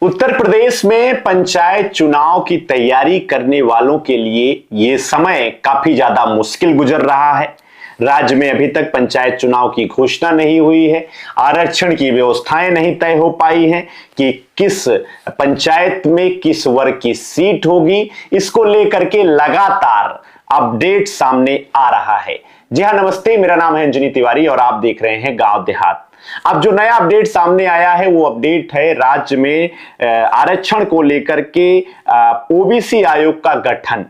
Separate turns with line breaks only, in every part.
उत्तर प्रदेश में पंचायत चुनाव की तैयारी करने वालों के लिए ये समय काफी ज्यादा मुश्किल गुजर रहा है। राज्य में अभी तक पंचायत चुनाव की घोषणा नहीं हुई है। आरक्षण की व्यवस्थाएं नहीं तय हो पाई हैं कि किस पंचायत में किस वर्ग की सीट होगी। इसको लेकर के लगातार अपडेट सामने आ रहा है। जी हाँ, नमस्ते, मेरा नाम है अंजनी तिवारी और आप देख रहे हैं गांव देहात। अब जो नया अपडेट सामने आया है वो अपडेट है राज्य में आरक्षण को लेकर के ओबीसी आयोग का गठन।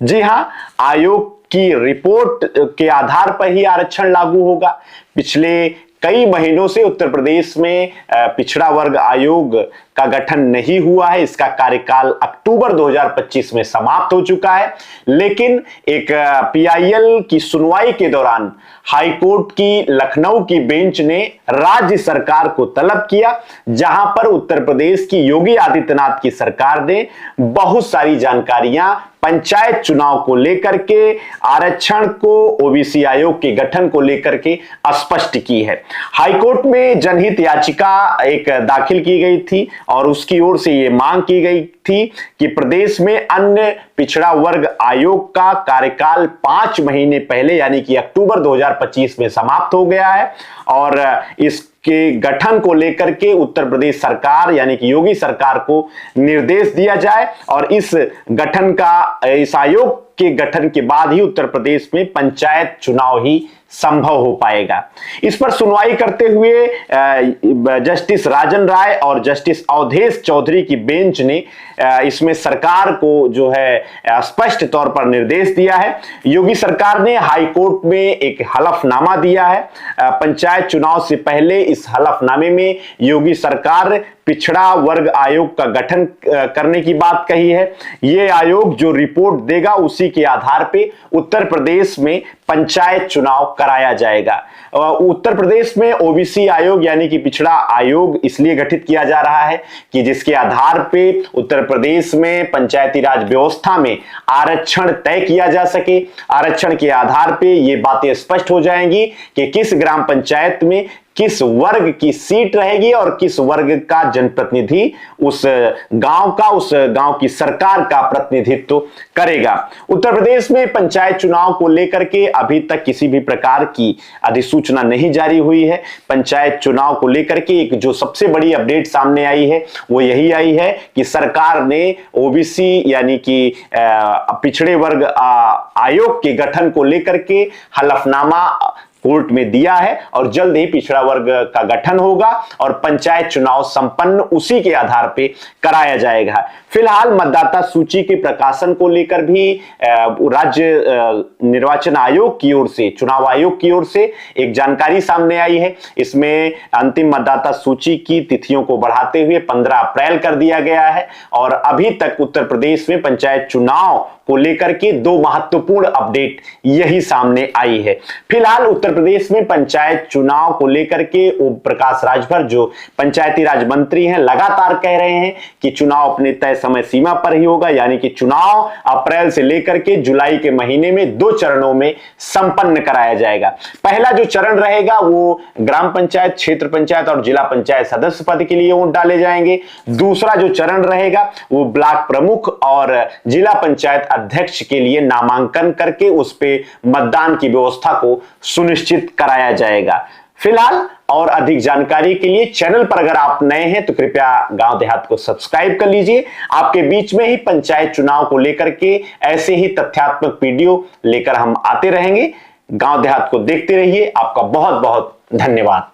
जी हां, आयोग की रिपोर्ट के आधार पर ही आरक्षण लागू होगा। पिछले कई महीनों से उत्तर प्रदेश में पिछड़ा वर्ग आयोग का गठन नहीं हुआ है। इसका कार्यकाल अक्टूबर 2025 में समाप्त हो चुका है, लेकिन एक पीआईएल की सुनवाई के दौरान हाईकोर्ट की लखनऊ की बेंच ने राज्य सरकार को तलब किया, जहां पर उत्तर प्रदेश की योगी आदित्यनाथ की सरकार ने बहुत सारी जानकारियां पंचायत चुनाव को लेकर के, आरक्षण को, ओबीसी आयोग के गठन को लेकर के स्पष्ट की है। हाईकोर्ट में जनहित याचिका एक दाखिल की गई थी और उसकी ओर से यह मांग की गई थी कि प्रदेश में अन्य पिछड़ा वर्ग आयोग का कार्यकाल 5 महीने पहले यानी कि अक्टूबर 2025 में समाप्त हो गया है और इसके गठन को लेकर के उत्तर प्रदेश सरकार यानी कि योगी सरकार को निर्देश दिया जाए और इस आयोग के गठन के बाद ही उत्तर प्रदेश में पंचायत चुनाव ही संभव हो पाएगा। इस पर सुनवाई करते हुए जस्टिस राजन राय और जस्टिस अवधेश चौधरी की बेंच ने इसमें सरकार को जो है स्पष्ट तौर पर निर्देश दिया है। योगी सरकार ने हाई कोर्ट में एक हलफनामा दिया है। पंचायत चुनाव से पहले इस हलफनामे में योगी सरकार पिछड़ा वर्ग आयोग का गठन करने की बात कही है। यह आयोग जो रिपोर्ट देगा उसी के आधार पे उत्तर प्रदेश में पंचायत चुनाव कराया जाएगा। उत्तर प्रदेश में ओबीसी आयोग यानी कि पिछड़ा आयोग इसलिए गठित किया जा रहा है कि जिसके आधार पे उत्तर प्रदेश में पंचायती राज व्यवस्था में आरक्षण तय किया जा सके। आरक्षण के आधार पे ये बातें स्पष्ट हो जाएंगी कि किस ग्राम पंचायत में किस वर्ग की सीट रहेगी और किस वर्ग का जनप्रतिनिधि उस गांव की सरकार का प्रतिनिधित्व करेगा। उत्तर प्रदेश में पंचायत चुनाव को लेकर के अभी तक किसी भी प्रकार की अधिसूचना नहीं जारी हुई है। पंचायत चुनाव को लेकर के एक जो सबसे बड़ी अपडेट सामने आई है वो यही आई है कि सरकार ने ओबीसी यानी कि पिछड़े वर्ग आयोग के गठन को लेकर के हलफनामा कोर्ट में दिया है और जल्द ही पिछड़ा वर्ग का गठन होगा और पंचायत चुनाव संपन्न उसी के आधार पे कराया जाएगा। फिलहाल मतदाता सूची के प्रकाशन को लेकर भी राज्य निर्वाचन आयोग की ओर से, चुनाव आयोग की ओर से एक जानकारी सामने आई है। इसमें अंतिम मतदाता सूची की तिथियों को बढ़ाते हुए 15 अप्रैल कर दिया गया है और अभी तक उत्तर प्रदेश में पंचायत चुनाव को लेकर के 2 महत्वपूर्ण अपडेट यही सामने आई है। फिलहाल उत्तर प्रदेश में पंचायत चुनाव को लेकर के ओम प्रकाश राजभर जो पंचायती राज मंत्री हैं लगातार कह रहे हैं कि चुनाव अपने तय समय सीमा पर ही होगा, यानी कि चुनाव अप्रैल से लेकर के जुलाई के महीने में 2 चरणों में संपन्न कराया जाएगा। पहला जो चरण रहेगा वो ग्राम पंचायत, क्षेत्र पंचायत और जिला पंचायत सदस्य पद के लिए वोट डाले जाएंगे। दूसरा जो चरण रहेगा वो ब्लॉक प्रमुख और जिला पंचायत अध्यक्ष के लिए नामांकन करके उस पे मतदान की व्यवस्था को सुनिश्चित कराया जाएगा। फिलहाल और अधिक जानकारी के लिए चैनल पर अगर आप नए हैं तो कृपया गांव देहात को सब्सक्राइब कर लीजिए। आपके बीच में ही पंचायत चुनाव को लेकर के ऐसे ही तथ्यात्मक वीडियो लेकर हम आते रहेंगे। गांव देहात को देखते रहिए। आपका बहुत बहुत धन्यवाद।